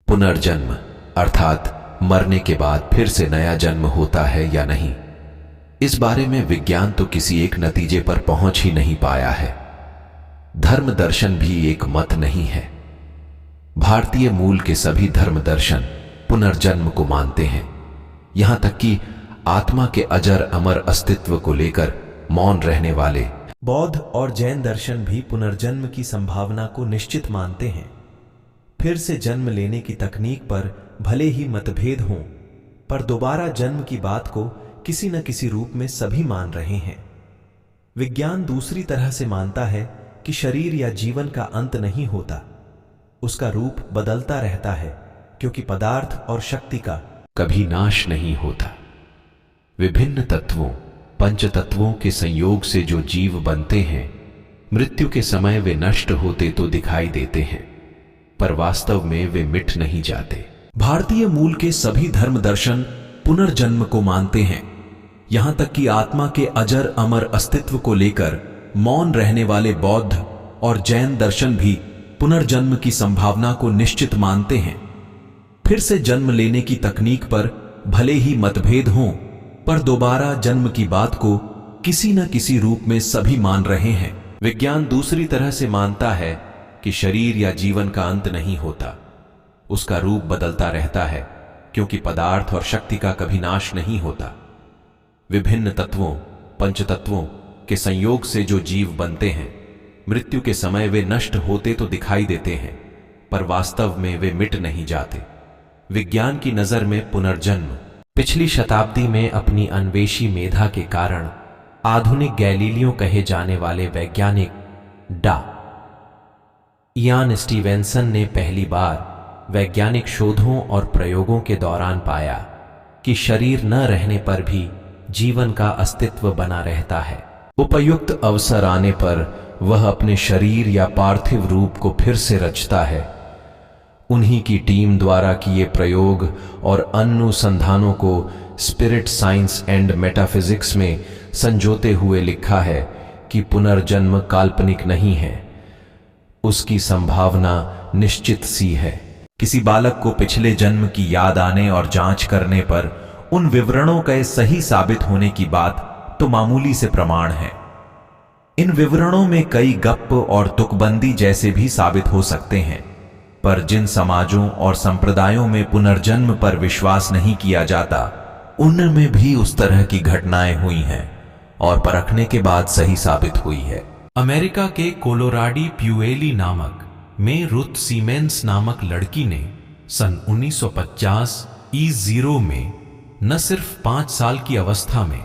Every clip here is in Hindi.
पुनर्जन्म अर्थात मरने के बाद फिर से नया जन्म होता है या नहीं, इस बारे में विज्ञान तो किसी एक नतीजे पर पहुंच ही नहीं पाया है। धर्म दर्शन भी एक मत नहीं है। भारतीय मूल के सभी धर्म दर्शन पुनर्जन्म को मानते हैं। यहां तक कि आत्मा के अजर अमर अस्तित्व को लेकर मौन रहने वाले बौद्ध और जैन दर्शन भी पुनर्जन्म की संभावना को निश्चित मानते हैं। फिर से जन्म लेने की तकनीक पर भले ही मतभेद हों, पर दोबारा जन्म की बात को किसी न किसी रूप में सभी मान रहे हैं। विज्ञान दूसरी तरह से मानता है कि शरीर या जीवन का अंत नहीं होता, उसका रूप बदलता रहता है, क्योंकि पदार्थ और शक्ति का कभी नाश नहीं होता। विभिन्न तत्वों पंच तत्वों के संयोग से जो जीव बनते हैं, मृत्यु के समय वे नष्ट होते तो दिखाई देते हैं, पर वास्तव में वे मिट नहीं जाते। भारतीय मूल के सभी धर्म दर्शन पुनर्जन्म को मानते हैं। यहां तक कि आत्मा के अजर अमर अस्तित्व को लेकर मौन रहने वाले बौद्ध और जैन दर्शन भी पुनर्जन्म की संभावना को निश्चित मानते हैं। फिर से जन्म लेने की तकनीक पर भले ही मतभेद हों, पर दोबारा जन्म की बात को किसी न किसी रूप में सभी मान रहे हैं। विज्ञान दूसरी तरह से मानता है कि शरीर या जीवन का अंत नहीं होता, उसका रूप बदलता रहता है, क्योंकि पदार्थ और शक्ति का कभी नाश नहीं होता। विभिन्न तत्वों पंचतत्वों के संयोग से जो जीव बनते हैं, मृत्यु के समय वे नष्ट होते तो दिखाई देते हैं, पर वास्तव में वे मिट नहीं जाते। विज्ञान की नजर में पुनर्जन्म पिछली शताब्दी में अपनी अन्वेषी मेधा के कारण आधुनिक गैलीलियो कहे जाने वाले वैज्ञानिक डा इयान स्टीवेंसन ने पहली बार वैज्ञानिक शोधों और प्रयोगों के दौरान पाया कि शरीर न रहने पर भी जीवन का अस्तित्व बना रहता है। उपयुक्त अवसर आने पर वह अपने शरीर या पार्थिव रूप को फिर से रचता है। उन्हीं की टीम द्वारा किए प्रयोग और अनुसंधानों को स्पिरिट साइंस एंड मेटाफिजिक्स में संजोते हुए लिखा है कि पुनर्जन्म काल्पनिक नहीं है, उसकी संभावना निश्चित सी है। किसी बालक को पिछले जन्म की याद आने और जांच करने पर उन विवरणों के सही साबित होने की बात तो मामूली से प्रमाण है। इन विवरणों में कई गप्प और तुकबंदी जैसे भी साबित हो सकते हैं, पर जिन समाजों और संप्रदायों में पुनर्जन्म पर विश्वास नहीं किया जाता, उनमें भी उस तरह की घटनाएं हुई हैं और परखने के बाद सही साबित हुई है। अमेरिका के कोलोराडो प्यूएली नामक में रुथ सीमेंस नामक लड़की ने सन 1950 E0 में न सिर्फ 5 साल की अवस्था में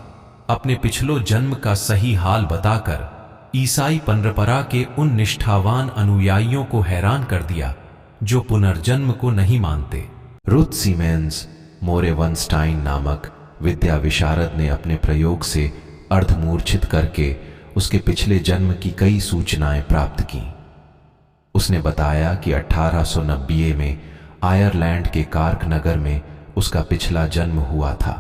अपने पिछलो जन्म का सही हाल बताकर ईसाई परंपरा के उन निष्ठावान अनुयायियों को हैरान कर दिया जो पुनर्जन्म को नहीं मानते। रुथ सीमेंस मोरेवनस्टाइन नामक विद्या विशारद ने अपने प्रयोग से अर्धमूर्छित करके उसके पिछले जन्म की कई सूचनाएं प्राप्त की। उसने बताया कि 1890 में आयरलैंड के कार्क नगर में उसका पिछला जन्म हुआ था।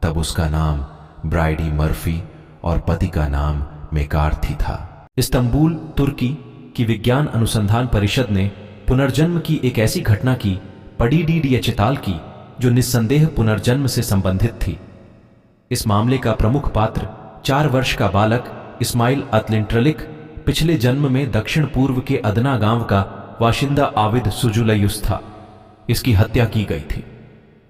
तब उसका नाम ब्राइडी मर्फी और पति का नाम मेकार्थी था। इस्तांबुल तुर्की की विज्ञान अनुसंधान परिषद ने पुनर्जन्म की एक ऐसी घटना की पड़ी चिताल की जो निस्संदेह पुनर्जन्म से संबंधित थी। इस मामले का प्रमुख पात्र 4 वर्ष का बालक इस्माइल अतलिंट्रलिक पिछले जन्म में दक्षिण पूर्व के अदना गांव का वाशिंदा आविद सुजुलयुस था। इसकी हत्या की गई थी।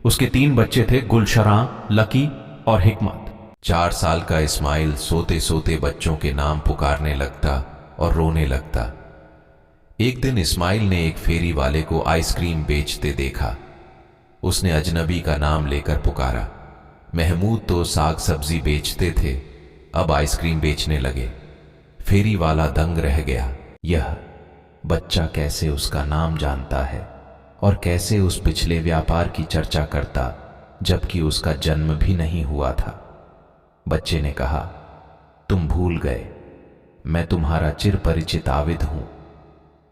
उसके 3 बच्चे थे, गुलशरां, लकी और हिकमत। 4 साल का इस्माइल सोते सोते बच्चों के नाम पुकारने लगता और रोने लगता। एक दिन इस्माइल ने एक फेरी वाले को आइसक्रीम बेचते देखा। उसने अजनबी का नाम लेकर पुकारा। महमूद तो साग सब्जी बेचते थे, अब आइसक्रीम बेचने लगे। फेरी वाला दंग रह गया। यह बच्चा कैसे उसका नाम जानता है और कैसे उस पिछले व्यापार की चर्चा करता, जबकि उसका जन्म भी नहीं हुआ था। बच्चे ने कहा, तुम भूल गए, मैं तुम्हारा चिर परिचित आविद हूं।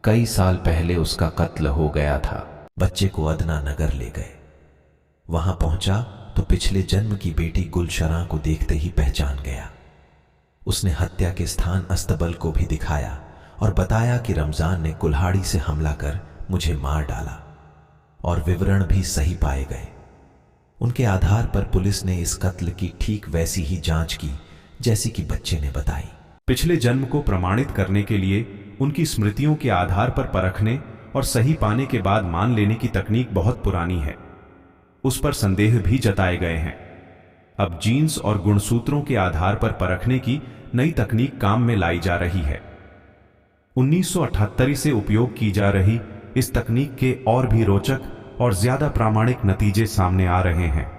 कई साल पहले उसका कत्ल हो गया था। बच्चे को अदना नगर ले गए। वहां पहुंचा तो पिछले जन्म की बेटी गुलशरां को देखते ही पहचान गया। उसने हत्या के स्थान अस्तबल को भी दिखाया और बताया कि रमजान ने कुल्हाड़ी से हमला कर मुझे मार डाला। और विवरण भी सही पाए गए। उनके आधार पर पुलिस ने इस कत्ल की ठीक वैसी ही जांच की जैसी कि बच्चे ने बताई। पिछले जन्म को प्रमाणित करने के लिए उनकी स्मृतियों के आधार पर परखने और सही पाने के बाद मान लेने की तकनीक बहुत पुरानी है। उस पर संदेह भी जताए गए हैं। अब जीन्स और गुणसूत्रों के आधार पर परखने की नई तकनीक काम में लाई जा रही है। 1978 से उपयोग की जा रही इस तकनीक के और भी रोचक और ज्यादा प्रामाणिक नतीजे सामने आ रहे हैं।